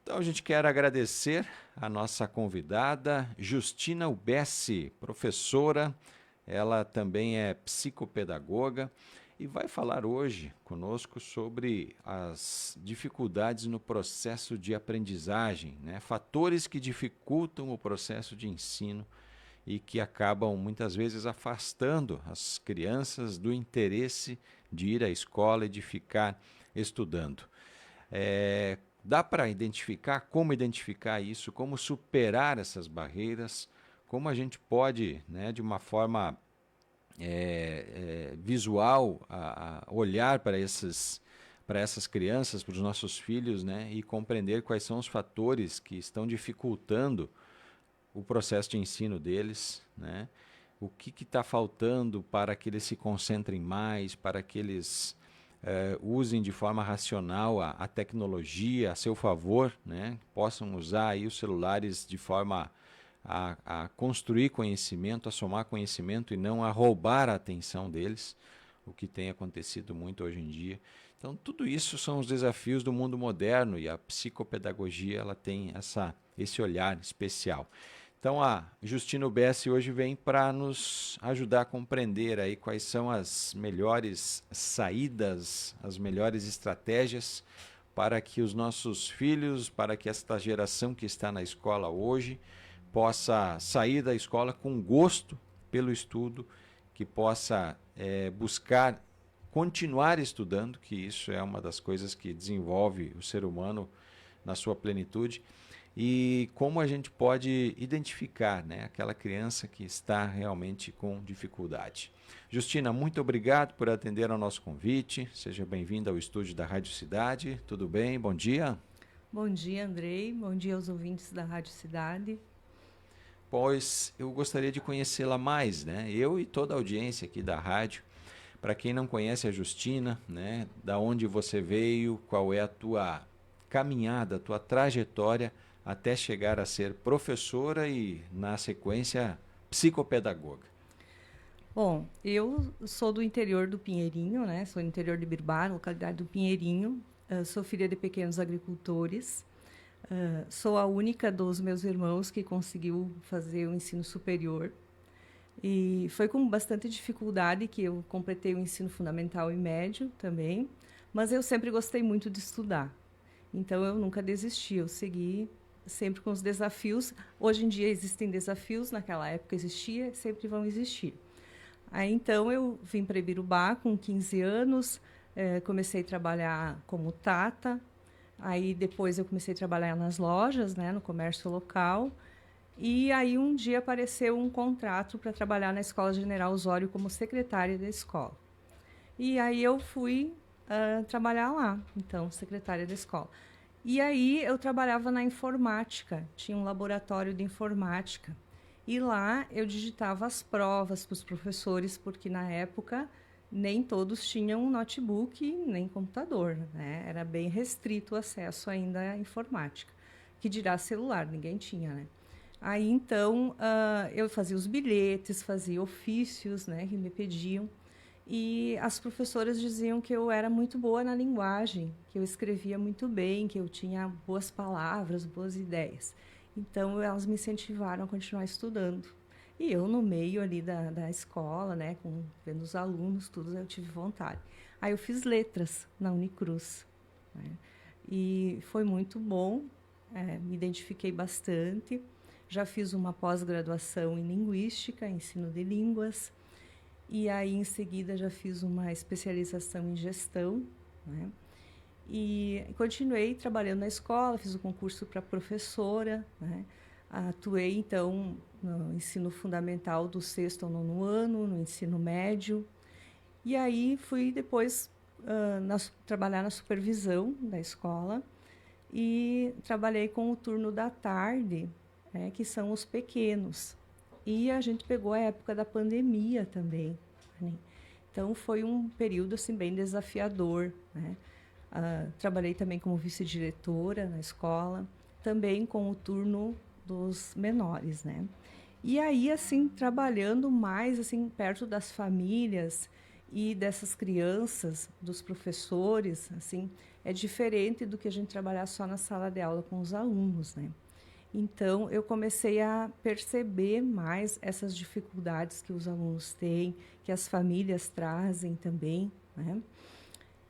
Então a gente quer agradecer a nossa convidada, Justina Ubessi, professora, ela também é psicopedagoga e vai falar hoje conosco sobre as dificuldades no processo de aprendizagem, né? Fatores que dificultam o processo de ensino e que acabam muitas vezes afastando as crianças do interesse de ir à escola e de ficar estudando. Dá para identificar como identificar isso, como superar essas barreiras, como a gente pode, né, de uma forma visual, olhar para essas crianças, para os nossos filhos, né, e compreender quais são os fatores que estão dificultando o processo de ensino deles, né? O que está faltando para que eles se concentrem mais, para que eles usem de forma racional a tecnologia a seu favor, né? Possam usar aí os celulares de forma a construir conhecimento, a somar conhecimento e não a roubar a atenção deles, o que tem acontecido muito hoje em dia. Então, tudo isso são os desafios do mundo moderno e a psicopedagogia ela tem esse olhar especial. Então a Justina Ubessi hoje vem para nos ajudar a compreender aí quais são as melhores saídas, as melhores estratégias para que os nossos filhos, para que esta geração que está na escola hoje possa sair da escola com gosto pelo estudo, que possa buscar continuar estudando, que isso é uma das coisas que desenvolve o ser humano na sua plenitude, e como a gente pode identificar, né, aquela criança que está realmente com dificuldade. Justina, muito obrigado por atender ao nosso convite. Seja bem-vinda ao estúdio da Rádio Cidade. Tudo bem? Bom dia. Bom dia, Andrei. Bom dia aos ouvintes da Rádio Cidade. Pois eu gostaria de conhecê-la mais, né? Eu e toda a audiência aqui da rádio. Para quem não conhece a Justina, né, da onde você veio, qual é a tua caminhada, a tua trajetória até chegar a ser professora e, na sequência, psicopedagoga. Bom, eu sou do interior do Pinheirinho, né? Sou do interior de Birbara, localidade do Pinheirinho. Sou filha de pequenos agricultores. Sou a única dos meus irmãos que conseguiu fazer o ensino superior. E foi com bastante dificuldade que eu completei o ensino fundamental e médio também. Mas eu sempre gostei muito de estudar. Então eu nunca desisti, eu segui sempre com os desafios. Hoje em dia existem desafios, naquela época existia, sempre vão existir. Aí então eu vim para Ibirubá com 15 anos, comecei a trabalhar como tata. Aí depois eu comecei a trabalhar nas lojas, né, no comércio local. E aí um dia apareceu um contrato para trabalhar na Escola General Osório como secretária da escola. E aí eu fui trabalhar lá, então, secretária da escola. E aí eu trabalhava na informática, tinha um laboratório de informática. E lá eu digitava as provas para os professores, porque na época nem todos tinham notebook nem computador, né? Era bem restrito o acesso ainda à informática. Que dirá celular, ninguém tinha, né? Aí então eu fazia os bilhetes, fazia ofícios, né, que me pediam. E as professoras diziam que eu era muito boa na linguagem, que eu escrevia muito bem, que eu tinha boas palavras, boas ideias. Então, elas me incentivaram a continuar estudando. E eu, no meio ali da escola, né, vendo os alunos, tudo, eu tive vontade. Aí eu fiz letras na Unicruz, né? E foi muito bom, me identifiquei bastante. Já fiz uma pós-graduação em linguística, ensino de línguas. E aí, em seguida, já fiz uma especialização em gestão, né? E continuei trabalhando na escola, fiz o concurso para professora, né? Atuei, então, no ensino fundamental do sexto ao nono ano, no ensino médio. E aí fui depois trabalhar na supervisão da escola e trabalhei com o turno da tarde, né, que são os pequenos. E a gente pegou a época da pandemia também, né? Então foi um período assim bem desafiador, né? Trabalhei também como vice-diretora na escola, também com o turno dos menores, né? E aí assim trabalhando mais assim perto das famílias e dessas crianças, dos professores, assim, é diferente do que a gente trabalhar só na sala de aula com os alunos, né? Então, eu comecei a perceber mais essas dificuldades que os alunos têm, que as famílias trazem também, né?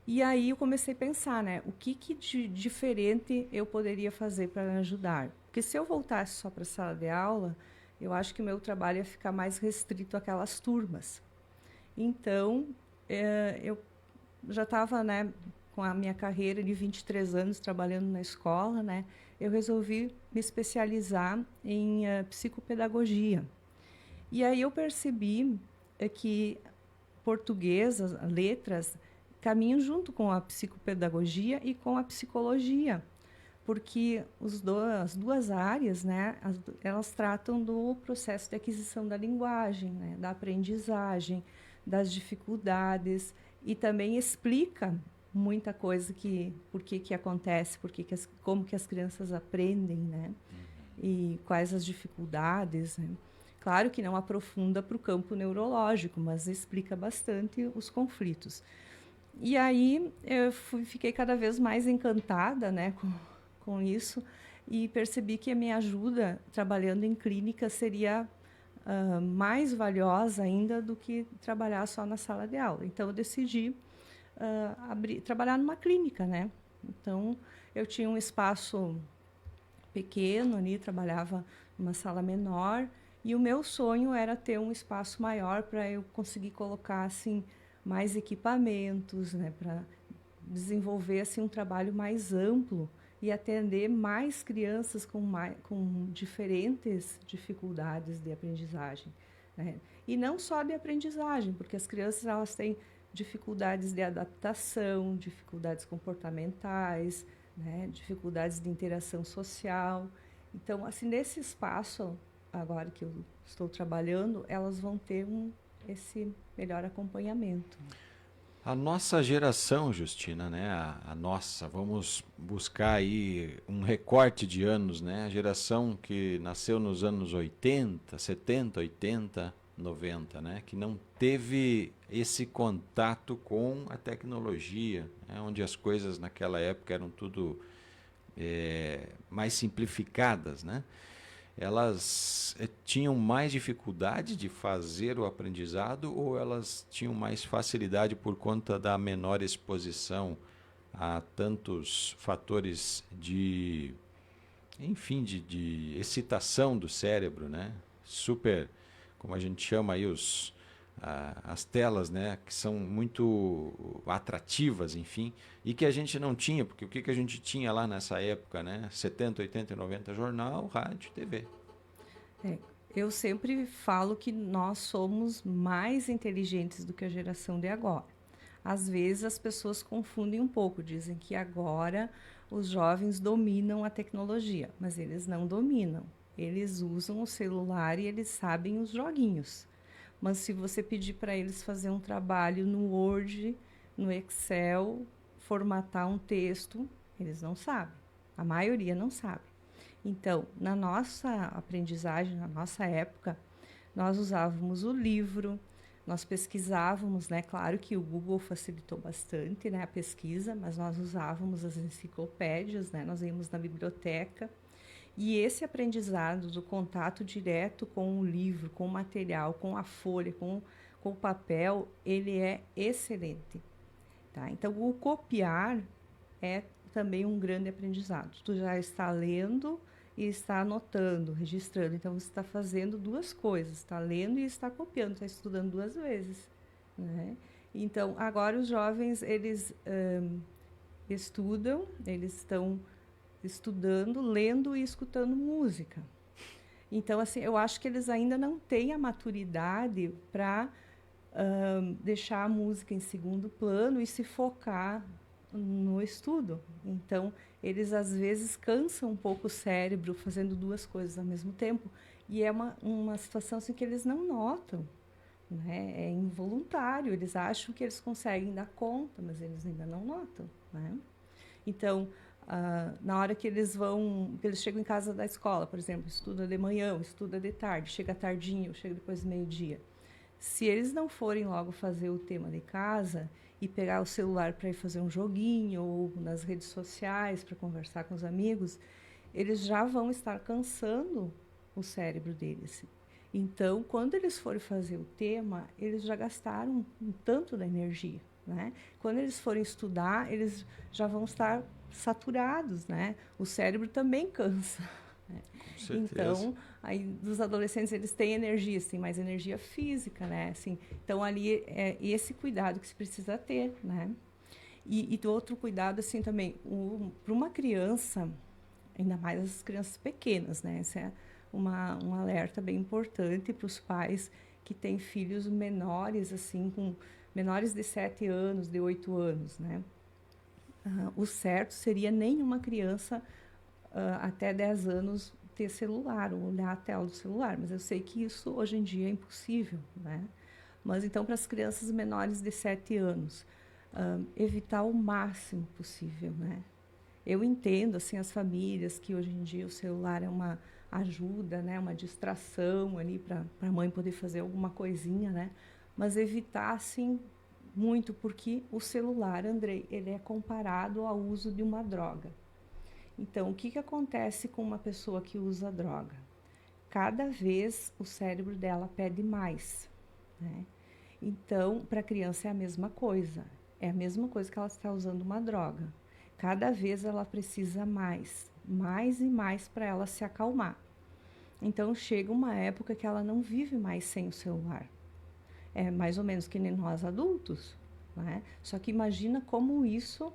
E aí eu comecei a pensar, né, o que de diferente eu poderia fazer para ajudar? Porque se eu voltasse só para a sala de aula, eu acho que o meu trabalho ia ficar mais restrito àquelas turmas. Então, eu já estava, né, com a minha carreira de 23 anos trabalhando na escola, né, eu resolvi me especializar em psicopedagogia. E aí eu percebi que português, as letras, caminham junto com a psicopedagogia e com a psicologia, porque as duas áreas, né, elas tratam do processo de aquisição da linguagem, né, da aprendizagem, das dificuldades, e também explica muita coisa por que acontece, como que as crianças aprendem, né, e quais as dificuldades, né. Claro que não aprofunda para o campo neurológico, mas explica bastante os conflitos. E aí eu fiquei cada vez mais encantada, né, com isso, e percebi que a minha ajuda trabalhando em clínica seria mais valiosa ainda do que trabalhar só na sala de aula. Então eu decidi trabalhar numa clínica, né? Então eu tinha um espaço pequeno ali, trabalhava numa sala menor, e o meu sonho era ter um espaço maior para eu conseguir colocar assim mais equipamentos, né, para desenvolver assim um trabalho mais amplo e atender mais crianças com diferentes dificuldades de aprendizagem, né? E não só de aprendizagem, porque as crianças elas têm dificuldades de adaptação, dificuldades comportamentais, né, dificuldades de interação social. Então, assim, nesse espaço agora que eu estou trabalhando, elas vão ter esse melhor acompanhamento. A nossa geração, Justina, né? A nossa, vamos buscar aí um recorte de anos, né? A geração que nasceu nos anos 80, 70, 80, 90, né? Que não teve esse contato com a tecnologia, né? Onde as coisas naquela época eram tudo mais simplificadas, né? Elas tinham mais dificuldade de fazer o aprendizado ou elas tinham mais facilidade por conta da menor exposição a tantos fatores de, enfim, de excitação do cérebro, né? Super, como a gente chama aí as telas, né, que são muito atrativas, enfim, e que a gente não tinha, porque o que a gente tinha lá nessa época, né, 70, 80 e 90, jornal, rádio, TV. Eu sempre falo que nós somos mais inteligentes do que a geração de agora. Às vezes as pessoas confundem um pouco, dizem que agora os jovens dominam a tecnologia, mas eles não dominam. Eles usam o celular e eles sabem os joguinhos. Mas se você pedir para eles fazer um trabalho no Word, no Excel, formatar um texto, eles não sabem. A maioria não sabe. Então, na nossa aprendizagem, na nossa época, nós usávamos o livro, nós pesquisávamos, né? Claro que o Google facilitou bastante, né, a pesquisa, mas nós usávamos as enciclopédias, né? Nós íamos na biblioteca. E esse aprendizado do contato direto com o livro, com o material, com a folha, com o papel, ele é excelente. Tá? Então, o copiar é também um grande aprendizado. Tu já está lendo e está anotando, registrando. Então, você está fazendo duas coisas. Está lendo e está copiando. Está estudando duas vezes. Né? Então, agora os jovens, eles estudam, eles estão estudando, lendo e escutando música. Então, assim, eu acho que eles ainda não têm a maturidade para deixar a música em segundo plano e se focar no estudo. Então, eles às vezes cansam um pouco o cérebro fazendo duas coisas ao mesmo tempo. E é uma situação assim, que eles não notam. Né? É involuntário. Eles acham que eles conseguem dar conta, mas eles ainda não notam. Né? Então, na hora que eles chegam em casa da escola, por exemplo, estuda de manhã, estuda de tarde, chega tardinho, chega depois do meio-dia. Se eles não forem logo fazer o tema de casa e pegar o celular para ir fazer um joguinho ou nas redes sociais para conversar com os amigos, eles já vão estar cansando o cérebro deles. Então, quando eles forem fazer o tema, eles já gastaram um tanto da energia, né? Quando eles forem estudar, eles já vão estar saturados, né? O cérebro também cansa. Com certeza. Então, aí dos adolescentes eles têm energia, têm mais energia física, né? Assim, então ali é esse cuidado que se precisa ter, né? E do outro cuidado assim também, para uma criança, ainda mais as crianças pequenas, né? Esse é um alerta bem importante para os pais que têm filhos menores, assim, com menores de 7 anos, de 8 anos, né? O certo seria nenhuma criança até 10 anos ter celular, ou olhar a tela do celular. Mas eu sei que isso hoje em dia é impossível, né? Mas então, para as crianças menores de 7 anos, evitar o máximo possível, né? Eu entendo, assim, as famílias que hoje em dia o celular é uma ajuda, né? Uma distração ali para a mãe poder fazer alguma coisinha, né? Mas evitar, assim, muito, porque o celular, Andrei, ele é comparado ao uso de uma droga. Então, o que acontece com uma pessoa que usa droga? Cada vez o cérebro dela pede mais, né? Então, para a criança é a mesma coisa. É a mesma coisa que ela está usando uma droga. Cada vez ela precisa mais e mais para ela se acalmar. Então, chega uma época que ela não vive mais sem o celular. É mais ou menos que nem nós adultos, né? Só que imagina como isso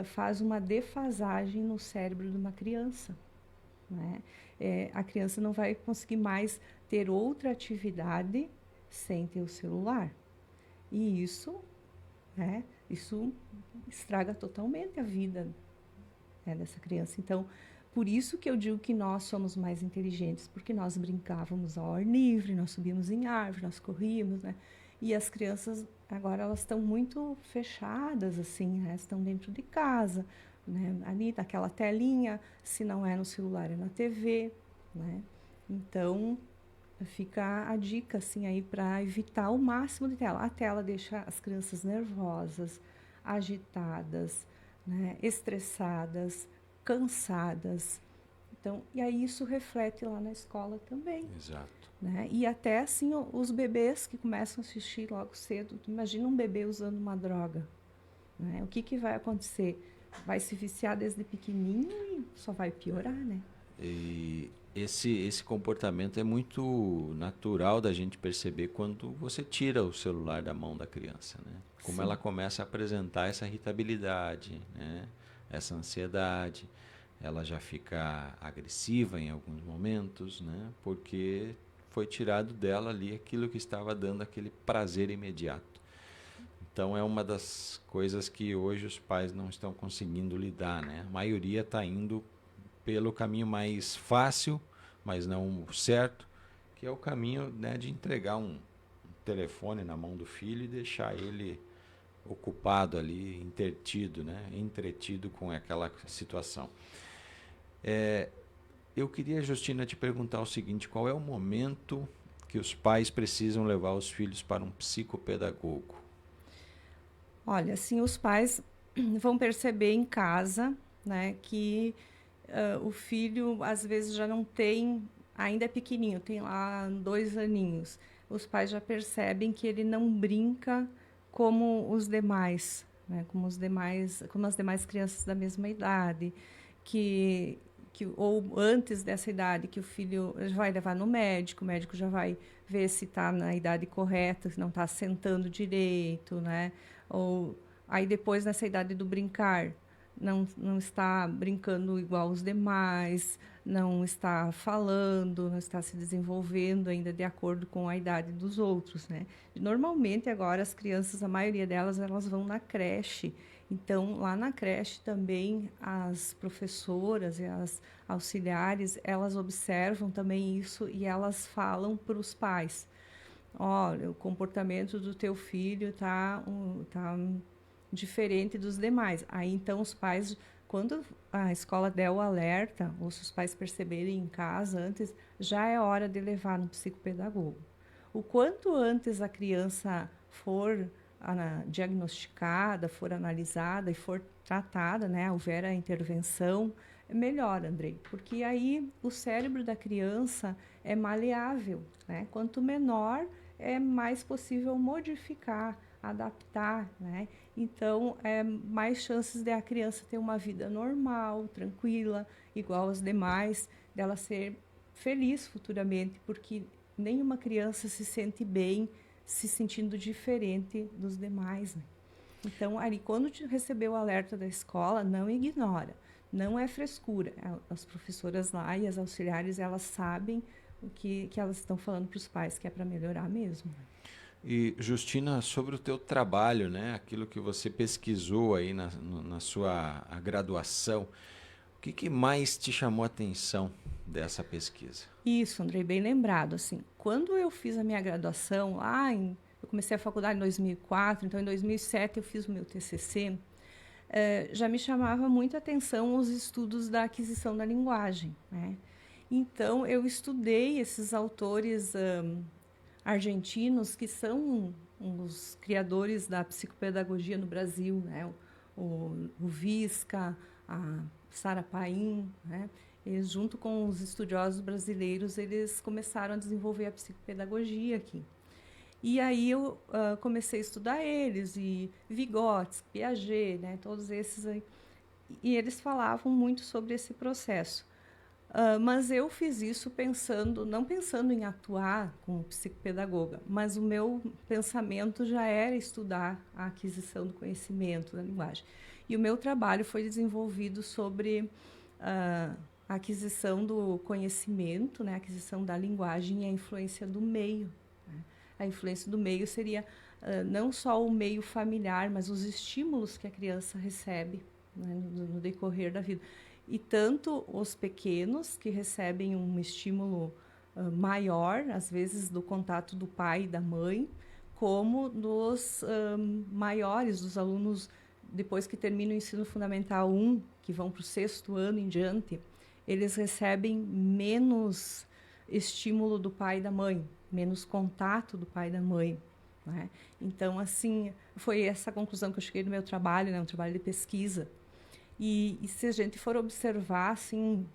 faz uma defasagem no cérebro de uma criança, né? A criança não vai conseguir mais ter outra atividade sem ter o celular. E isso, né, isso estraga totalmente a vida, né, dessa criança. Então, por isso que eu digo que nós somos mais inteligentes, porque nós brincávamos ao ar livre, nós subíamos em árvore, nós corríamos, né? E as crianças agora elas estão muito fechadas, assim, né? Estão dentro de casa, né? Ali naquela telinha, se não é no celular é na TV, né? Então fica a dica assim aí para evitar o máximo de tela. A tela deixa as crianças nervosas, agitadas, né? Estressadas, cansadas. Então, e aí isso reflete lá na escola também. Exato. Né? E até assim os bebês que começam a assistir logo cedo. Imagina um bebê usando uma droga, né? O que vai acontecer? Vai se viciar desde pequenininho e só vai piorar, né? E esse comportamento é muito natural da gente perceber quando você tira o celular da mão da criança, né? Como Sim. ela começa a apresentar essa irritabilidade, né? Essa ansiedade, ela já fica agressiva em alguns momentos, né? Porque foi tirado dela ali aquilo que estava dando aquele prazer imediato. Então é uma das coisas que hoje os pais não estão conseguindo lidar, né? A maioria está indo pelo caminho mais fácil, mas não o certo, que é o caminho, né, de entregar um telefone na mão do filho e deixar ele ocupado ali, intertido, né, entretido com aquela situação. Eu queria, Justina, te perguntar o seguinte: qual é o momento que os pais precisam levar os filhos para um psicopedagogo? Olha, assim, os pais vão perceber em casa, né, que o filho às vezes já não tem, ainda é pequenininho, tem lá 2 aninhos. Os pais já percebem que ele não brinca como os demais, né, como as demais crianças da mesma idade, ou antes dessa idade que o filho já vai levar no médico, o médico já vai ver se está na idade correta, se não está sentando direito, né? Ou aí depois nessa idade do brincar, não está brincando igual os demais, não está falando, não está se desenvolvendo ainda de acordo com a idade dos outros, né? Normalmente agora as crianças, a maioria delas, elas vão na creche. Então, lá na creche também as professoras e as auxiliares, elas observam também isso e elas falam para os pais: olha, o comportamento do teu filho tá diferente dos demais. Aí, então, os pais, quando a escola der o alerta, ou se os pais perceberem em casa antes, já é hora de levar no psicopedagogo. O quanto antes a criança for diagnosticada, for analisada e for tratada, né, houver a intervenção, é melhor, Andrei, porque aí o cérebro da criança é maleável, né? Quanto menor, é mais possível modificar, adaptar, né? Então, é mais chances de a criança ter uma vida normal, tranquila, igual aos demais, dela ser feliz futuramente, porque nenhuma criança se sente bem se sentindo diferente dos demais, né? Então, ali, quando recebeu o alerta da escola, não ignora, não é frescura. As professoras lá e as auxiliares, elas sabem o que elas estão falando para os pais, que é para melhorar mesmo. E, Justina, sobre o teu trabalho, né, aquilo que você pesquisou aí na sua graduação, o que mais te chamou a atenção dessa pesquisa? Isso, Andrei, bem lembrado. Assim, quando eu fiz a minha graduação, eu comecei a faculdade em 2004, então em 2007 eu fiz o meu TCC, já me chamava muita atenção os estudos da aquisição da linguagem, né? Então, eu estudei esses autores argentinos que são os criadores da psicopedagogia no Brasil, né? O Visca, a Sara Paim, né? Eles, junto com os estudiosos brasileiros, eles começaram a desenvolver a psicopedagogia aqui. E aí eu comecei a estudar eles, e Vygotsky, Piaget, né? Todos esses aí. E eles falavam muito sobre esse processo. Mas eu fiz isso não pensando em atuar como psicopedagoga, mas o meu pensamento já era estudar a aquisição do conhecimento da linguagem. E o meu trabalho foi desenvolvido sobre a aquisição do conhecimento, né, a aquisição da linguagem e a influência do meio. Né? A influência do meio seria não só o meio familiar, mas os estímulos que a criança recebe, né, no decorrer da vida. E tanto os pequenos, que recebem um estímulo maior, às vezes do contato do pai e da mãe, como dos maiores, dos alunos, depois que terminam o ensino fundamental 1, que vão para o 6º ano em diante, eles recebem menos estímulo do pai e da mãe, menos contato do pai e da mãe. Né? Então, assim, foi essa conclusão que eu cheguei no meu trabalho, né, um trabalho de pesquisa. E se a gente for observar, assim,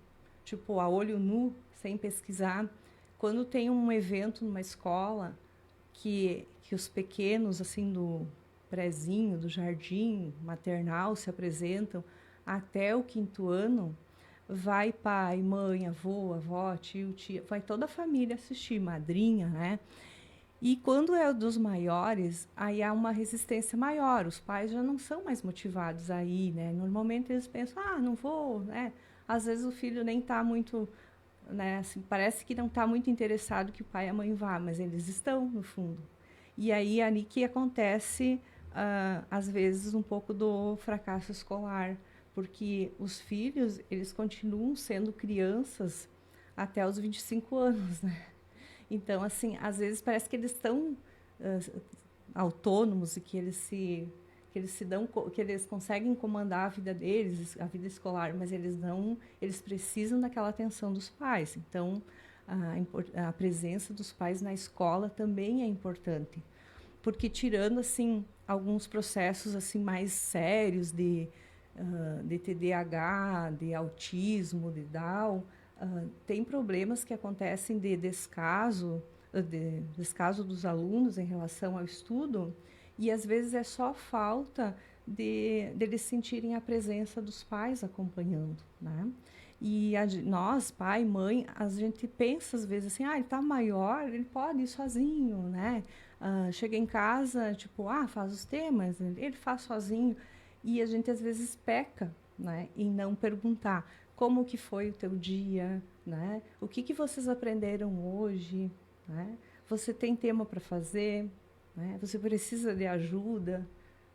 tipo, a olho nu, sem pesquisar, quando tem um evento numa escola que os pequenos, assim, do prezinho, do jardim maternal se apresentam até o 5º ano, vai pai, mãe, avô, avó, tio, tia, vai toda a família assistir, madrinha, né? E quando é dos maiores, aí há uma resistência maior. Os pais já não são mais motivados a ir, né? Normalmente eles pensam, não vou, né? Às vezes o filho nem está muito, né? Assim, parece que não está muito interessado que o pai e a mãe vá, mas eles estão, no fundo. E aí é ali que acontece, às vezes, um pouco do fracasso escolar, porque os filhos, eles continuam sendo crianças até os 25 anos, né? Então, assim, às vezes parece que eles estão autônomos e que eles conseguem comandar a vida deles, a vida escolar, mas eles não, eles precisam daquela atenção dos pais. Então, a presença dos pais na escola também é importante, porque tirando assim alguns processos assim mais sérios de TDAH, de autismo, de Down, tem problemas que acontecem de descaso dos alunos em relação ao estudo, e às vezes é só falta deles sentirem a presença dos pais acompanhando, né? E nós, pai, mãe, a gente pensa às vezes assim, ele está maior, ele pode ir sozinho, né? Chega em casa, tipo, faz os temas, ele faz sozinho, e a gente às vezes peca, né, em não perguntar como que foi o teu dia, né? O que vocês aprenderam hoje, né? Você tem tema para fazer, né? Você precisa de ajuda,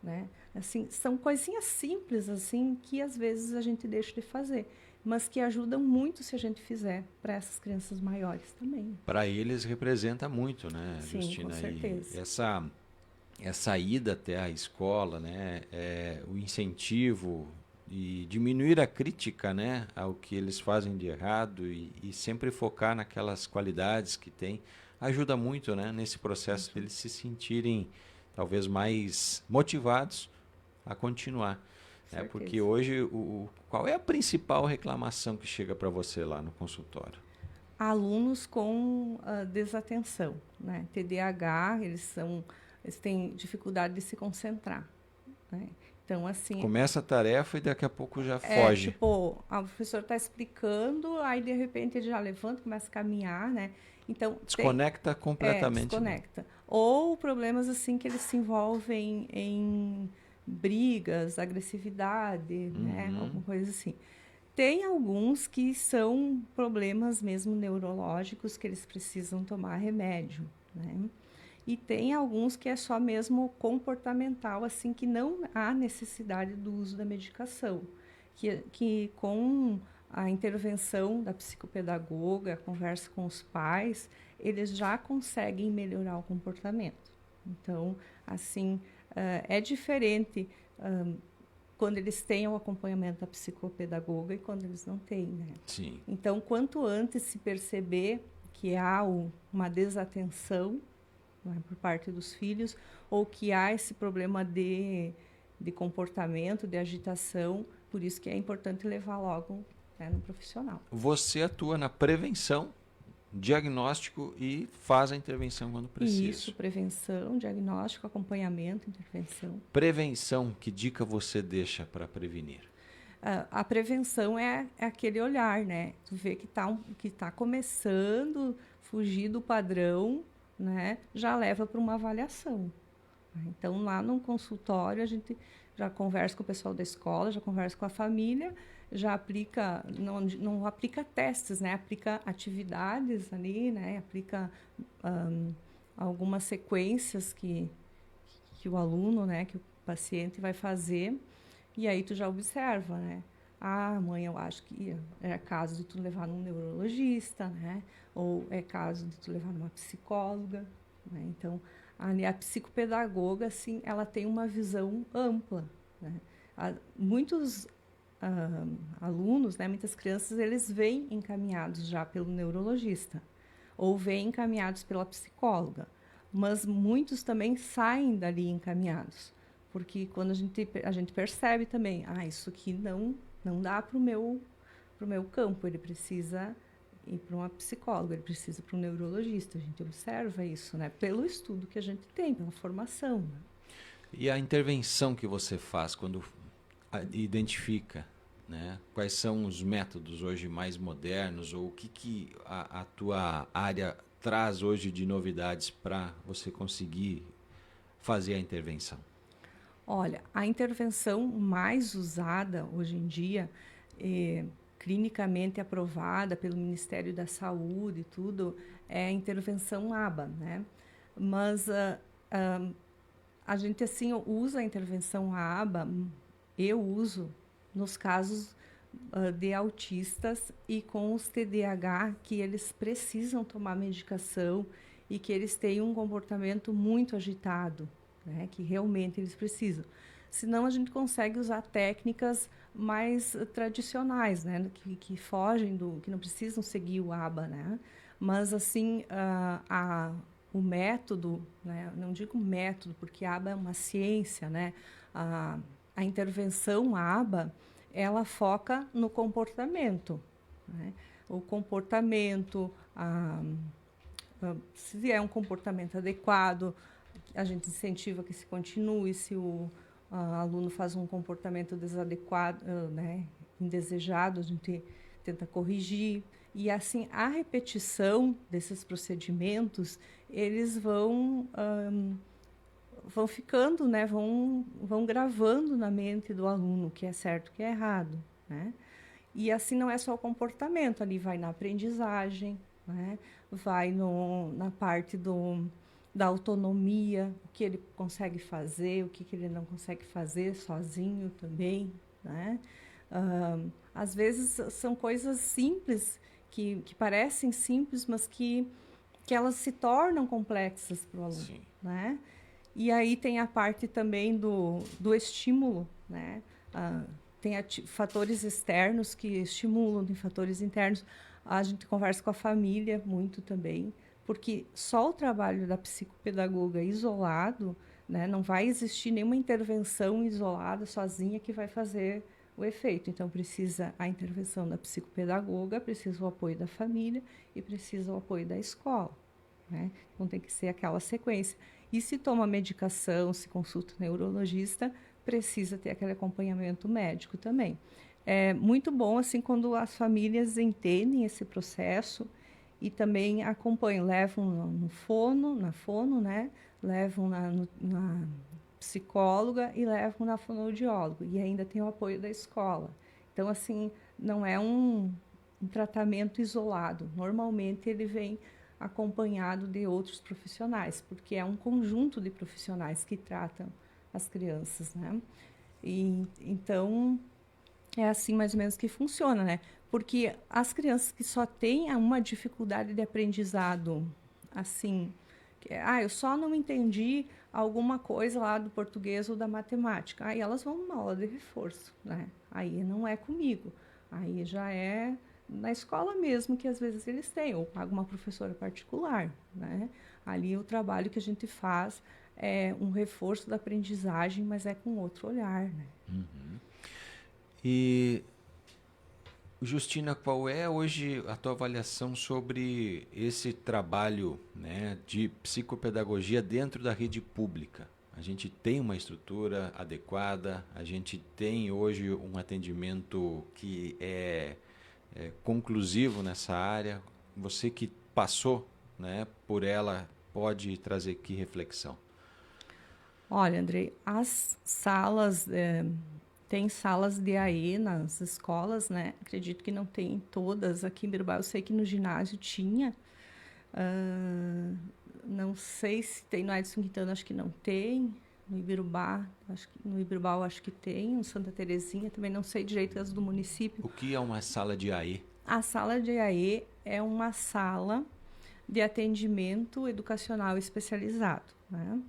né? Assim, são coisinhas simples assim que às vezes a gente deixa de fazer, mas que ajudam muito se a gente fizer para essas crianças maiores também. Para eles representa muito, né, Sim, Justina? com certeza. E essa ida até a escola, né, o incentivo e diminuir a crítica, né, ao que eles fazem de errado e sempre focar naquelas qualidades que têm, ajuda muito, né, nesse processo de eles se sentirem talvez mais motivados a continuar. Né? Porque hoje, qual é a principal reclamação que chega para você lá no consultório? Alunos com desatenção, né? TDAH, eles têm dificuldade de se concentrar, né? Então, assim... Começa a tarefa e daqui a pouco já foge. Tipo, a professora está explicando, aí de repente ele já levanta, começa a caminhar, né? Então, desconecta completamente. Desconecta. Ou problemas assim que eles se envolvem em brigas, agressividade, né? Alguma coisa assim. Tem alguns que são problemas mesmo neurológicos que eles precisam tomar remédio, né? E tem alguns que é só mesmo comportamental, assim, que não há necessidade do uso da medicação. Que com a intervenção da psicopedagoga, a conversa com os pais, eles já conseguem melhorar o comportamento. Então, assim, é diferente quando eles têm o acompanhamento da psicopedagoga e quando eles não têm, né? Sim. Então, quanto antes se perceber que há uma desatenção, né, por parte dos filhos, ou que há esse problema de comportamento, de agitação, por isso que é importante levar logo, né, no profissional. Você atua na prevenção, diagnóstico e faz a intervenção quando precisa. Isso, prevenção, diagnóstico, acompanhamento, intervenção. Prevenção, que dica você deixa para prevenir? A prevenção é aquele olhar, né? Tu vê que tá começando a fugir do padrão, né? Já leva para uma avaliação. Então, lá no consultório, a gente já conversa com o pessoal da escola, já conversa com a família, já aplica, não aplica testes, né? Aplica atividades ali, né? Aplica algumas sequências que o aluno, né? Que o paciente vai fazer. E aí tu já observa, né? Ah, mãe, eu acho que é caso de tu levar num neurologista, né? Ou é caso de tu levar numa psicóloga, né? Então, a psicopedagoga, assim, ela tem uma visão ampla, né? Muitos alunos, né, muitas crianças, eles vêm encaminhados já pelo neurologista ou vêm encaminhados pela psicóloga, mas muitos também saem dali encaminhados, porque quando a gente percebe também, isso aqui não dá para o meu campo, ele precisa ir para uma psicóloga, ele precisa para um neurologista. A gente observa isso, né? Pelo estudo que a gente tem, pela formação. Né? E a intervenção que você faz quando identifica, né? Quais são os métodos hoje mais modernos ou o que a tua área traz hoje de novidades para você conseguir fazer a intervenção? Olha, a intervenção mais usada hoje em dia, clinicamente aprovada pelo Ministério da Saúde e tudo, é a intervenção ABA, né? Mas a gente, assim, usa a intervenção ABA, eu uso nos casos de autistas e com os TDAH, que eles precisam tomar medicação e que eles têm um comportamento muito agitado, né, que realmente eles precisam. Senão, a gente consegue usar técnicas mais tradicionais, né, que fogem que não precisam seguir o ABA, né? Mas, assim, o método, né, não digo método, porque ABA é uma ciência, né? A intervenção ABA, ela foca no comportamento, né? O comportamento, se é um comportamento adequado, a gente incentiva que se continue. Se o aluno faz um comportamento desadequado, né, indesejado, a gente tenta corrigir. E, assim, a repetição desses procedimentos, eles vão ficando, né, vão gravando na mente do aluno o que é certo e o que é errado, né? E, assim, não é só o comportamento, ali vai na aprendizagem, né? Vai na parte da autonomia, o que ele consegue fazer, o que ele não consegue fazer sozinho também, né? Às vezes são coisas simples, que parecem simples, mas que elas se tornam complexas para o aluno. Sim. Né? E aí tem a parte também do estímulo, né? Tem fatores externos que estimulam, tem fatores internos. A gente conversa com a família muito também, porque só o trabalho da psicopedagoga isolado, né, não vai existir nenhuma intervenção isolada, sozinha, que vai fazer o efeito. Então, precisa a intervenção da psicopedagoga, precisa o apoio da família e precisa o apoio da escola, né? Então, tem que ser aquela sequência. E se toma medicação, se consulta o neurologista, precisa ter aquele acompanhamento médico também. É muito bom, assim, quando as famílias entendem esse processo e também acompanham, levam na fono, né? Levam na psicóloga e levam na fonoaudióloga. E ainda tem o apoio da escola. Então, assim, não é um tratamento isolado. Normalmente, ele vem acompanhado de outros profissionais, porque é um conjunto de profissionais que tratam as crianças, né? E, então, é assim mais ou menos que funciona, né? Porque as crianças que só têm uma dificuldade de aprendizado, assim, eu só não entendi alguma coisa lá do português ou da matemática. Aí elas vão numa aula de reforço, né? Aí não é comigo. Aí já é na escola mesmo que às vezes eles têm, ou paga uma professora particular, né? Ali o trabalho que a gente faz é um reforço da aprendizagem, mas é com outro olhar, né? E, Justina, qual é hoje a tua avaliação sobre esse trabalho, né, de psicopedagogia dentro da rede pública? A gente tem uma estrutura adequada, a gente tem hoje um atendimento que é conclusivo nessa área. Você que passou, né, por ela, pode trazer que reflexão? Olha, Andrei, as salas, tem salas de AE nas escolas, né? Acredito que não tem em todas. Aqui em Biruba, eu sei que no ginásio tinha. Ah, não sei se tem no Edson Quintana, acho que não tem. No Ibirubá, no Ibirubá eu acho que tem. No Santa Terezinha também não sei direito as do município. O que é uma sala de AE? A sala de AE é uma sala de atendimento educacional especializado, né?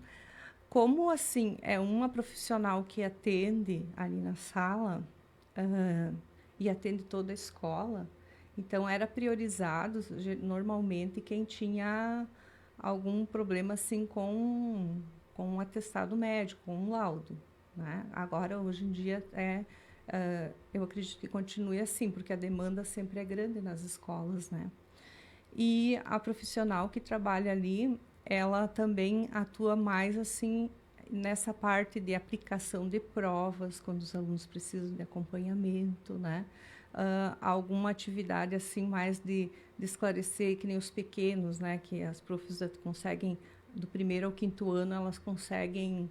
Como assim é uma profissional que atende ali na sala e atende toda a escola, então era priorizado normalmente quem tinha algum problema assim com um atestado médico, com um laudo, né? Agora hoje em dia eu acredito que continue assim, porque a demanda sempre é grande nas escolas, né? E a profissional que trabalha ali, ela também atua mais assim nessa parte de aplicação de provas, quando os alunos precisam de acompanhamento, né? Alguma atividade assim mais de esclarecer, que nem os pequenos, né? Que as profs conseguem, do primeiro ao quinto ano, elas conseguem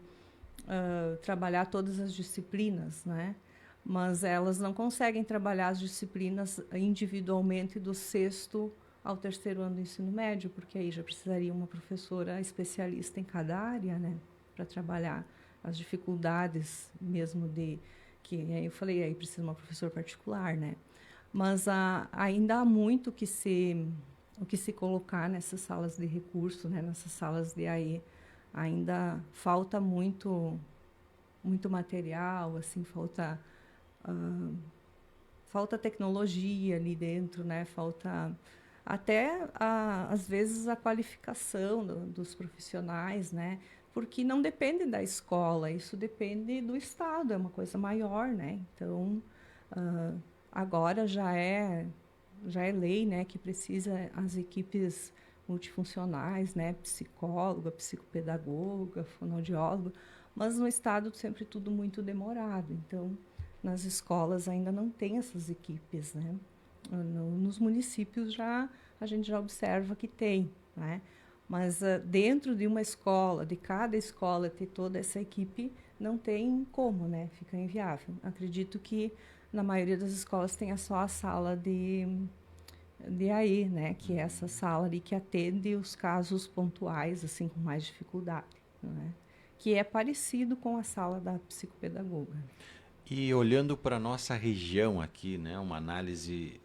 trabalhar todas as disciplinas, né? Mas elas não conseguem trabalhar as disciplinas individualmente do sexto ao terceiro ano do ensino médio, porque aí já precisaria uma professora especialista em cada área, né, para trabalhar as dificuldades mesmo que aí eu falei, aí precisa uma professora particular, né? Mas ainda há muito o que se colocar nessas salas de recurso, né, nessas salas de AE. Ainda falta muito material, assim, falta tecnologia ali dentro, né? Falta até, às vezes, a qualificação dos profissionais, né? Porque não depende da escola, isso depende do Estado, é uma coisa maior, né? Então, agora já é lei, né? Que precisa as equipes multifuncionais, né? Psicóloga, psicopedagoga, fonoaudiólogo, mas no Estado sempre tudo muito demorado. Então, nas escolas ainda não tem essas equipes, né? Nos municípios a gente já observa que tem, né? Mas dentro de uma escola, de cada escola ter toda essa equipe, não tem como, né? Fica inviável. Acredito que na maioria das escolas tenha só a sala de AE, né? Que é essa sala ali que atende os casos pontuais, assim, com mais dificuldade, né? Que é parecido com a sala da psicopedagoga. E olhando para a nossa região aqui, né, uma análise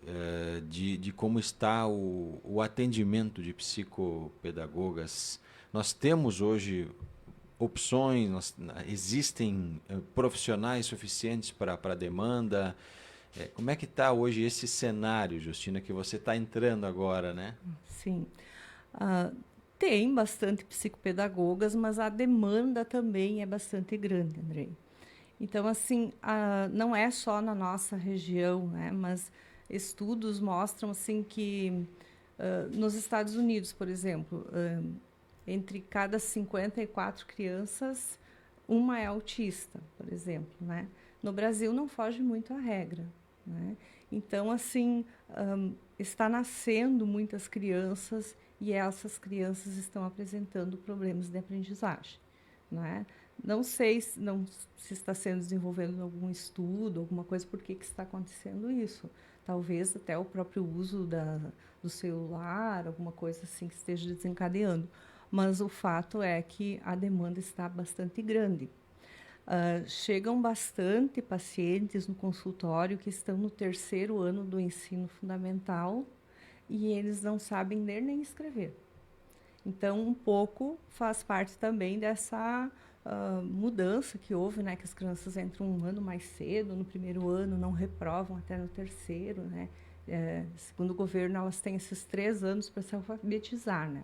de como está o atendimento de psicopedagogas, nós temos hoje opções, existem profissionais suficientes para a demanda. Como é que está hoje esse cenário, Justina, que você está entrando agora, né? Sim. Tem bastante psicopedagogas, mas a demanda também é bastante grande, Andrei. Então, assim, não é só na nossa região, né, mas estudos mostram assim que nos Estados Unidos, por exemplo, entre cada 54 crianças, uma é autista, por exemplo, né? No Brasil não foge muito à regra, né? Então, assim, está nascendo muitas crianças e essas crianças estão apresentando problemas de aprendizagem, né? Não sei se está sendo desenvolvido algum estudo, alguma coisa, por que está acontecendo isso. Talvez até o próprio uso do celular, alguma coisa assim que esteja desencadeando. Mas o fato é que a demanda está bastante grande. Chegam bastante pacientes no consultório que estão no 3º ano do ensino fundamental e eles não sabem ler nem escrever. Então, um pouco faz parte também dessa mudança que houve, né? Que as crianças entram um ano mais cedo, no 1º ano, não reprovam até no 3º, né? Segundo o governo, elas têm esses 3 anos para se alfabetizar, né?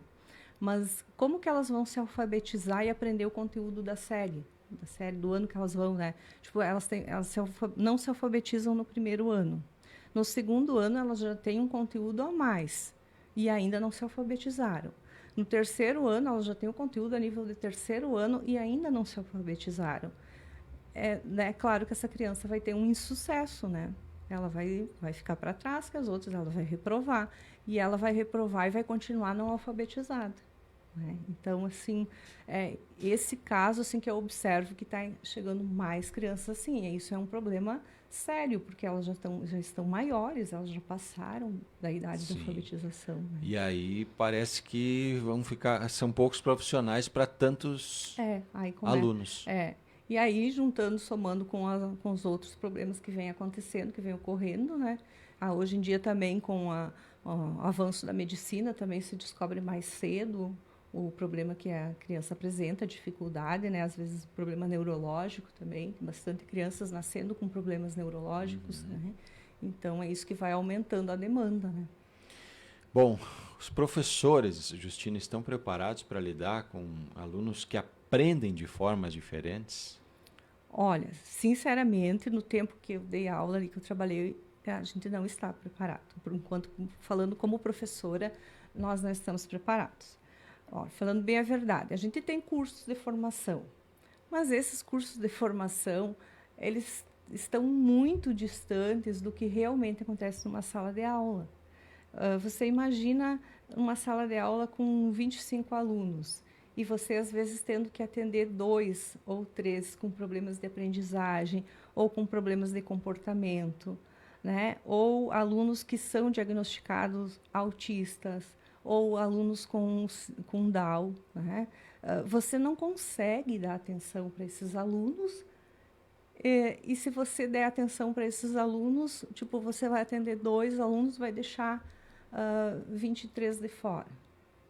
Mas como que elas vão se alfabetizar e aprender o conteúdo da série do ano que elas vão, né? Tipo, elas não se alfabetizam no 1º ano. No 2º ano, elas já têm um conteúdo a mais e ainda não se alfabetizaram. No 3º ano, elas já têm o conteúdo a nível de 3º ano e ainda não se alfabetizaram. Né, claro que essa criança vai ter um insucesso, né? Ela vai ficar para trás que as outras, ela vai reprovar. E ela vai reprovar e vai continuar não alfabetizada. Né? Então, assim, esse caso assim, que eu observo que está chegando mais crianças assim. E isso é um problema sério, porque elas já estão maiores, elas já passaram da idade da alfabetização. Né? E aí parece que são poucos profissionais para tantos alunos. E aí, juntando, somando com os outros problemas que vêm acontecendo, que vêm ocorrendo, né? Hoje em dia também com o avanço da medicina também se descobre mais cedo o problema que a criança apresenta, a dificuldade, né? Às vezes problema neurológico também, bastante crianças nascendo com problemas neurológicos, né? Então é isso que vai aumentando a demanda, né? Bom, os professores, Justina, estão preparados para lidar com alunos que aprendem de formas diferentes? Olha, sinceramente, no tempo que eu dei aula ali, que eu trabalhei, a gente não está preparado. Por enquanto, falando como professora, nós não estamos preparados. Falando bem a verdade, a gente tem cursos de formação, mas esses cursos de formação, eles estão muito distantes do que realmente acontece numa sala de aula. Você imagina uma sala de aula com 25 alunos e você, às vezes, tendo que atender 2 ou 3 com problemas de aprendizagem ou com problemas de comportamento, né? Ou alunos que são diagnosticados autistas, ou alunos com Down. Né? Você não consegue dar atenção para esses alunos. E se você der atenção para esses alunos, tipo, você vai atender 2 alunos, vai deixar 23 de fora.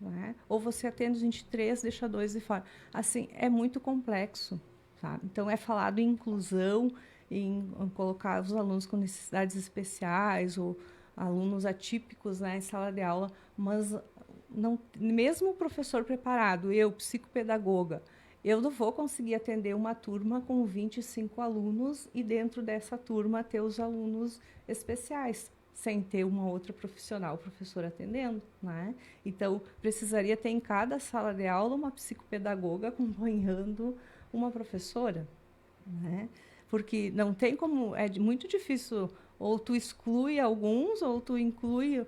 Né? Ou você atende os 23, deixa 2 de fora. Assim, é muito complexo. Sabe? Então, é falado em inclusão, em colocar os alunos com necessidades especiais ou alunos atípicos, né, em sala de aula, mas não, mesmo o professor preparado, eu, psicopedagoga, eu não vou conseguir atender uma turma com 25 alunos e dentro dessa turma ter os alunos especiais, sem ter uma outra professor atendendo. Né? Então, precisaria ter em cada sala de aula uma psicopedagoga acompanhando uma professora. Né? Porque não tem como, é muito difícil, ou tu exclui alguns, ou tu inclui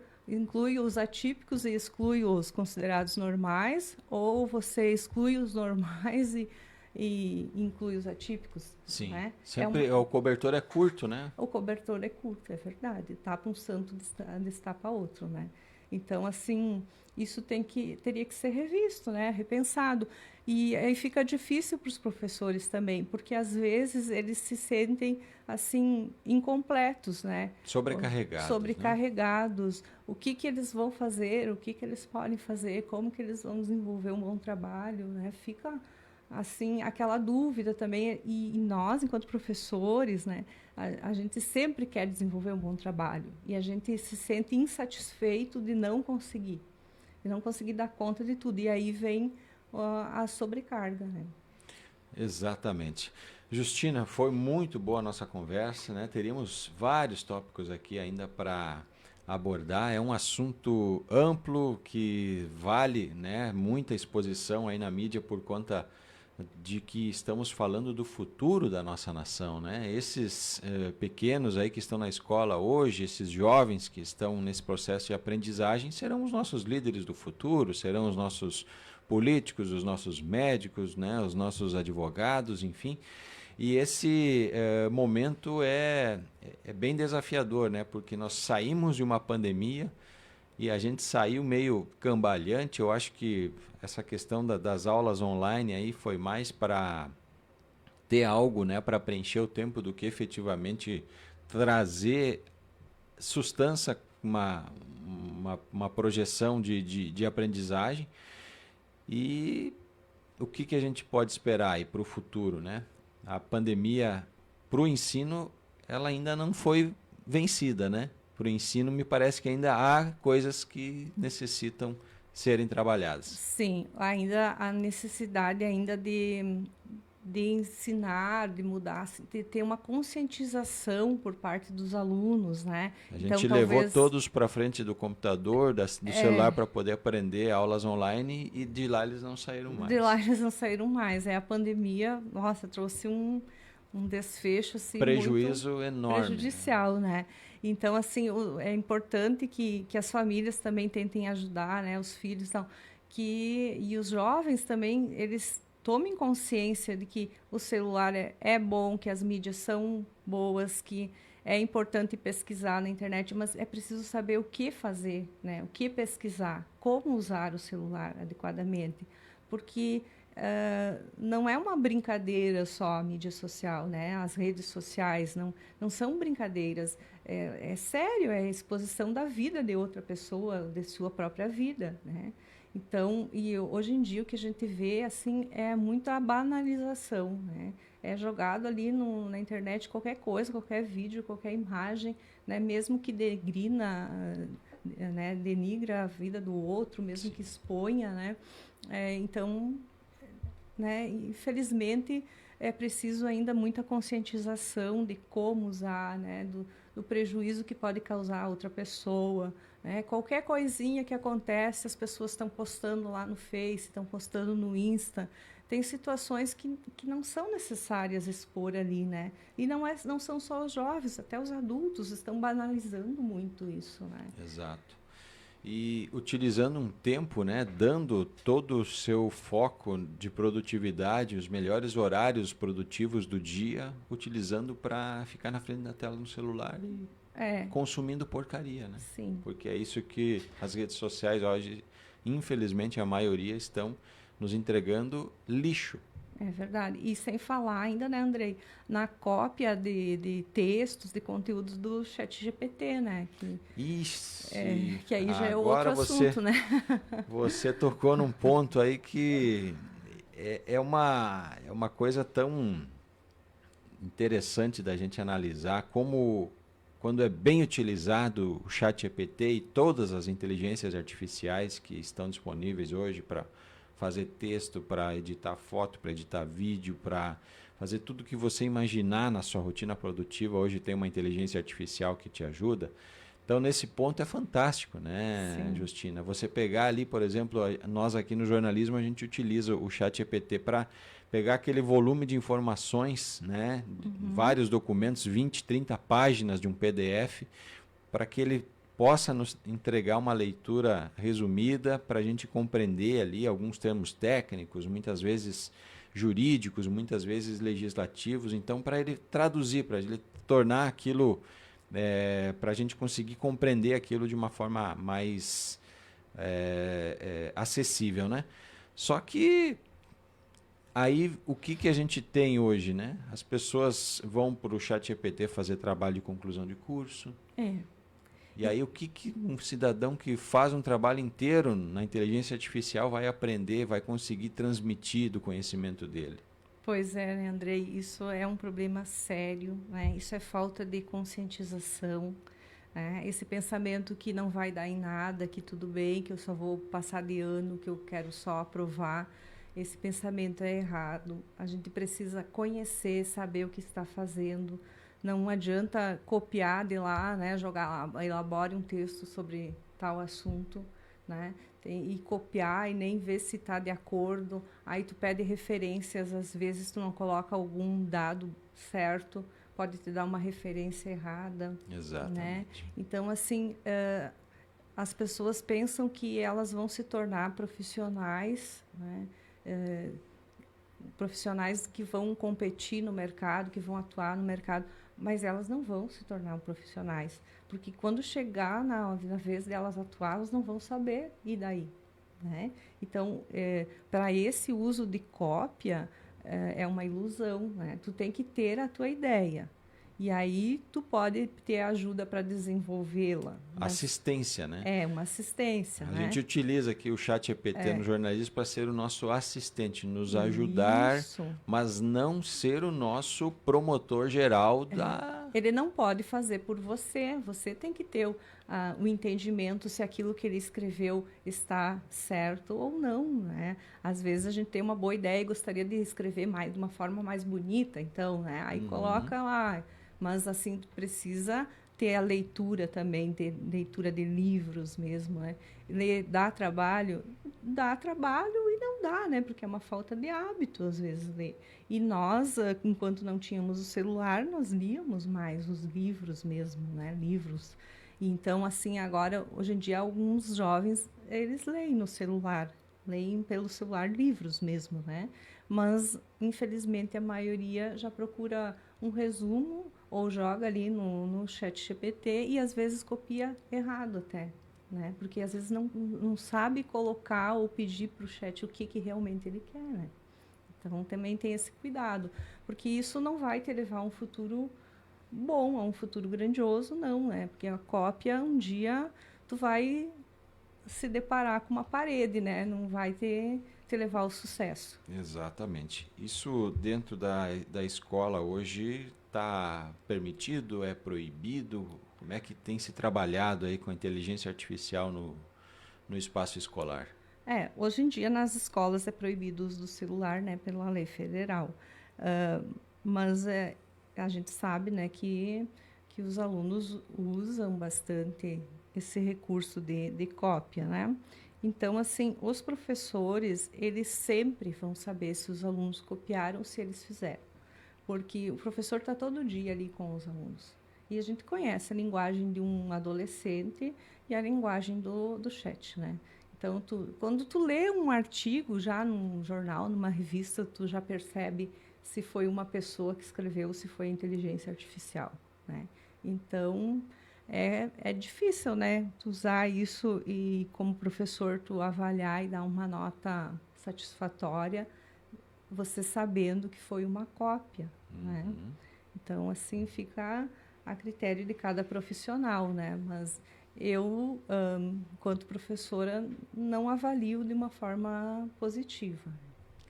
os atípicos e exclui os considerados normais, ou você exclui os normais e inclui os atípicos. Sim, né? sempre o cobertor é curto, né? O cobertor é curto, é verdade. Tapa um santo, destapa outro, né? Então, assim, isso teria que ser revisto, né? Repensado. E aí fica difícil para os professores também, porque às vezes eles se sentem assim incompletos, né? Sobrecarregados. Né? O que eles vão fazer? O que eles podem fazer? Como que eles vão desenvolver um bom trabalho? Né? Fica assim aquela dúvida também. E nós, enquanto professores, né? A gente sempre quer desenvolver um bom trabalho e a gente se sente insatisfeito de não conseguir. e não conseguir dar conta de tudo. E aí vem a sobrecarga, né? Exatamente. Justina, foi muito boa a nossa conversa, né? Teríamos vários tópicos aqui ainda para abordar. É um assunto amplo que vale, né, muita exposição aí na mídia por conta de que estamos falando do futuro da nossa nação, né? Esses pequenos aí que estão na escola hoje, esses jovens que estão nesse processo de aprendizagem, serão os nossos líderes do futuro, serão os nossos políticos, os nossos médicos, né? Os nossos advogados, enfim. E esse momento é bem desafiador, né? Porque nós saímos de uma pandemia e a gente saiu meio cambalhante. Eu acho que essa questão das aulas online aí foi mais para ter algo, né, para preencher o tempo do que efetivamente trazer sustância, uma projeção de aprendizagem. E o que a gente pode esperar aí para o futuro, né? A pandemia para o ensino, ela ainda não foi vencida, né? Para o ensino, me parece que ainda há coisas que necessitam serem trabalhadas. Sim, ainda a necessidade ainda de ensinar, de mudar, assim, de ter uma conscientização por parte dos alunos, né? A Então, gente levou talvez todos para frente do computador, do celular para poder aprender aulas online e de lá eles não saíram de lá mais. eles não saíram mais. A pandemia, nossa, trouxe um desfecho assim muito Prejuízo enorme, né? prejudicial, né? Então, assim, é importante que as famílias também tentem ajudar, né? Os filhos, não, e os jovens também, eles tomem consciência de que o celular é bom, que as mídias são boas, que é importante pesquisar na internet, mas é preciso saber o que fazer, né? O que pesquisar, como usar o celular adequadamente, porque não é uma brincadeira só a mídia social, né? As redes sociais não são brincadeiras. É sério, é a exposição da vida de outra pessoa, de sua própria vida, né? Então, e hoje em dia o que a gente vê assim é muita banalização, né? É jogado ali na internet qualquer coisa, qualquer vídeo, qualquer imagem, né? Mesmo que né? Denigra a vida do outro, mesmo Sim. que exponha, né? Então, né? Infelizmente, é preciso ainda muita conscientização de como usar, né? Do prejuízo que pode causar a outra pessoa, né? Qualquer coisinha que acontece, as pessoas estão postando lá no Face, estão postando no Insta. Tem situações que não são necessárias expor ali, né? E não são só os jovens, até os adultos estão banalizando muito isso, né? Exato. E utilizando um tempo, né, dando todo o seu foco de produtividade, os melhores horários produtivos do dia, utilizando para ficar na frente da tela no celular e consumindo porcaria, né? Sim. Porque é isso que as redes sociais hoje, infelizmente, a maioria estão nos entregando lixo. É verdade. E sem falar ainda, né, Andrei, na cópia de textos, de conteúdos do ChatGPT, né? Isso. Que aí já é outro Agora assunto, né? você tocou num ponto aí que é uma coisa tão interessante da gente analisar como, quando é bem utilizado o ChatGPT e todas as inteligências artificiais que estão disponíveis hoje para fazer texto, para editar foto, para editar vídeo, para fazer tudo que você imaginar na sua rotina produtiva. Hoje tem uma inteligência artificial que te ajuda. Então, nesse ponto é fantástico, né, Sim. Justina? Você pegar ali, por exemplo, nós aqui no jornalismo, a gente utiliza o ChatGPT para pegar aquele volume de informações, né, vários documentos, 20, 30 páginas de um PDF, para que ele possa nos entregar uma leitura resumida, para a gente compreender ali alguns termos técnicos, muitas vezes jurídicos, muitas vezes legislativos. Então, para ele traduzir, para ele tornar aquilo, para a gente conseguir compreender aquilo de uma forma mais acessível, né? Só que aí o que a gente tem hoje, né? As pessoas vão para o ChatGPT fazer trabalho de conclusão de curso. E aí o que um cidadão que faz um trabalho inteiro na inteligência artificial vai aprender, vai conseguir transmitir do conhecimento dele? Pois é, né, Andrei? Isso é um problema sério, né? Isso é falta de conscientização, né? Esse pensamento que não vai dar em nada, que tudo bem, que eu só vou passar de ano, que eu quero só aprovar. Esse pensamento é errado. A gente precisa conhecer, saber o que está fazendo. Não adianta copiar de lá, né, jogar lá, elabore um texto sobre tal assunto, né, e copiar e nem ver se está de acordo. Aí tu pede referências, às vezes tu não coloca algum dado certo, pode te dar uma referência errada, né? Exatamente. Então, assim, as pessoas pensam que elas vão se tornar profissionais, né? Profissionais que vão competir no mercado, que vão atuar no mercado, mas elas não vão se tornar profissionais, porque quando chegar na vez delas atuar, elas não vão saber, e daí? Né? Então, para esse uso de cópia, é uma ilusão, né? Tu tem que ter a tua ideia, e aí tu pode ter ajuda para desenvolvê-la. Assistência, né? É uma assistência, A né? gente utiliza aqui o ChatGPT no jornalismo para ser o nosso assistente, nos ajudar, Isso. mas não ser o nosso promotor geral da... Ele não pode fazer por você. Você tem que ter o entendimento se aquilo que ele escreveu está certo ou não, né? Às vezes a gente tem uma boa ideia e gostaria de escrever de uma forma mais bonita, então, né? Aí coloca lá. Mas, assim, tu precisa ter a leitura também, ter leitura de livros mesmo, né? Dá trabalho e não dá, né? Porque é uma falta de hábito, às vezes, ler. E nós, enquanto não tínhamos o celular, nós líamos mais os livros mesmo, né? Livros. Então, assim, agora, hoje em dia, alguns jovens, eles leem no celular, leem pelo celular livros mesmo, né? Mas, infelizmente, a maioria já procura um resumo ou joga ali no ChatGPT e, às vezes, copia errado até, né? Porque, às vezes, não sabe colocar ou pedir para o chat o que realmente ele quer, né? Então, também tem esse cuidado, porque isso não vai te levar a um futuro bom, a um futuro grandioso, não, né? Porque a cópia, um dia, tu vai se deparar com uma parede, né? Não vai te levar ao sucesso. Exatamente. Isso dentro da escola hoje está permitido, é proibido? Como é que tem se trabalhado aí com a inteligência artificial no espaço escolar? Hoje em dia nas escolas é proibido o uso do celular, né, pela lei federal. Mas a gente sabe, né, que os alunos usam bastante esse recurso de cópia, né? Então, assim, os professores, eles sempre vão saber se os alunos copiaram, se eles fizeram. Porque o professor está todo dia ali com os alunos. E a gente conhece a linguagem de um adolescente e a linguagem do chat, né? Então, quando tu lê um artigo já num jornal, numa revista, tu já percebe se foi uma pessoa que escreveu, se foi inteligência artificial, né? Então, é difícil, né? Tu usar isso e, como professor, tu avaliar e dar uma nota satisfatória, você sabendo que foi uma cópia, né? Então, assim, fica a critério de cada profissional, né? Mas eu, enquanto professora, não avalio de uma forma positiva.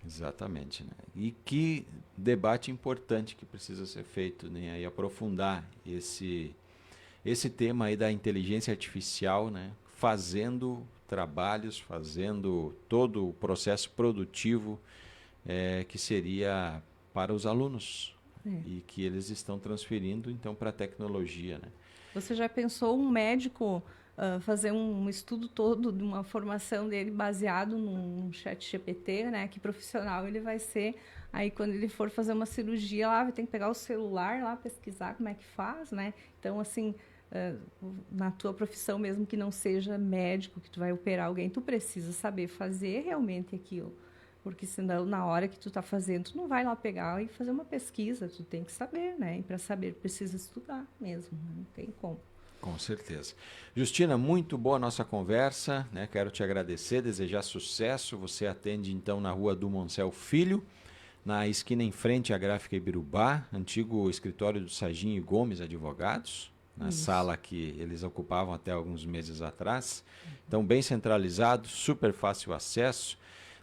Exatamente, né? E que debate importante que precisa ser feito, né? Aí aprofundar esse tema aí da inteligência artificial, né? Fazendo trabalhos, fazendo todo o processo produtivo que seria para os alunos e que eles estão transferindo então para a tecnologia, né? Você já pensou um médico fazer um estudo todo de uma formação dele baseado num chat GPT, né? Que profissional ele vai ser? Aí, quando ele for fazer uma cirurgia lá, vai ter que pegar o celular lá, pesquisar como é que faz, né? Então, assim, na tua profissão mesmo que não seja médico, que tu vai operar alguém, tu precisa saber fazer realmente aquilo. Porque senão, na hora que tu está fazendo, tu não vai lá pegar e fazer uma pesquisa, tu tem que saber, né? E para saber, precisa estudar mesmo, né? Não tem como. Com certeza. Justina, muito boa a nossa conversa, né? Quero te agradecer, desejar sucesso. Você atende então na rua do Moncel Filho, na esquina em frente à Gráfica Ibirubá, antigo escritório do Sarginho e Gomes Advogados, na Isso. sala que eles ocupavam até alguns meses atrás. Então, bem centralizado, super fácil acesso.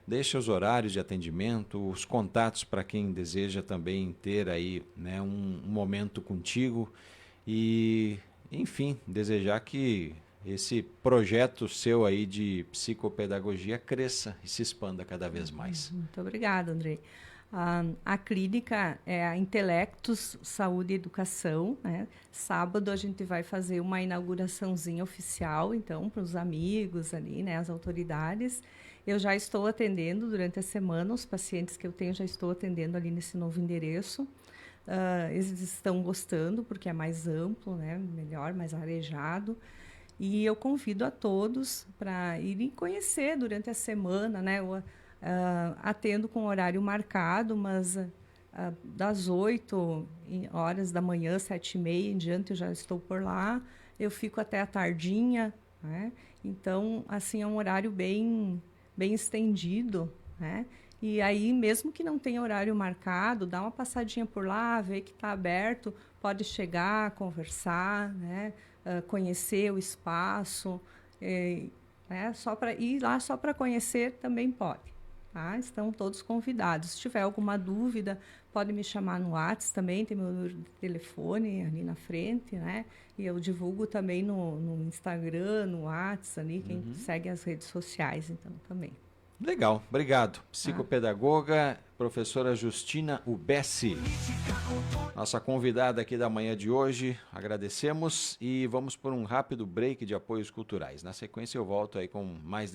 Deixa os horários de atendimento, os contatos para quem deseja também ter aí, né, um momento contigo. E enfim, desejar que esse projeto seu aí de psicopedagogia cresça e se expanda cada vez mais. Muito obrigada, Andrei. A clínica é a Intelectus Saúde e Educação, né? Sábado a gente vai fazer uma inauguraçãozinha oficial, então, para os amigos ali, né, as autoridades. Eu já estou atendendo durante a semana, os pacientes que eu tenho já estou atendendo ali nesse novo endereço. Eles estão gostando, porque é mais amplo, né, melhor, mais arejado. E eu convido a todos para irem conhecer durante a semana, né? Atendo com horário marcado, mas das 8 horas da manhã, 7h30 em diante, eu já estou por lá. Eu fico até a tardinha, né? Então, assim, é um horário bem estendido, né? E aí, mesmo que não tenha horário marcado, dá uma passadinha por lá, ver que está aberto, pode chegar, conversar, né? Conhecer o espaço, né? Só para ir lá só para conhecer também pode. Tá? Estão todos convidados. Se tiver alguma dúvida, pode me chamar no WhatsApp também, tem meu número de telefone ali na frente, né? E eu divulgo também no Instagram, no WhatsApp, ali, quem segue as redes sociais, então, também. Legal, obrigado. Psicopedagoga, professora Justina Ubessi, nossa convidada aqui da manhã de hoje. Agradecemos e vamos por um rápido break de apoios culturais. Na sequência eu volto aí com mais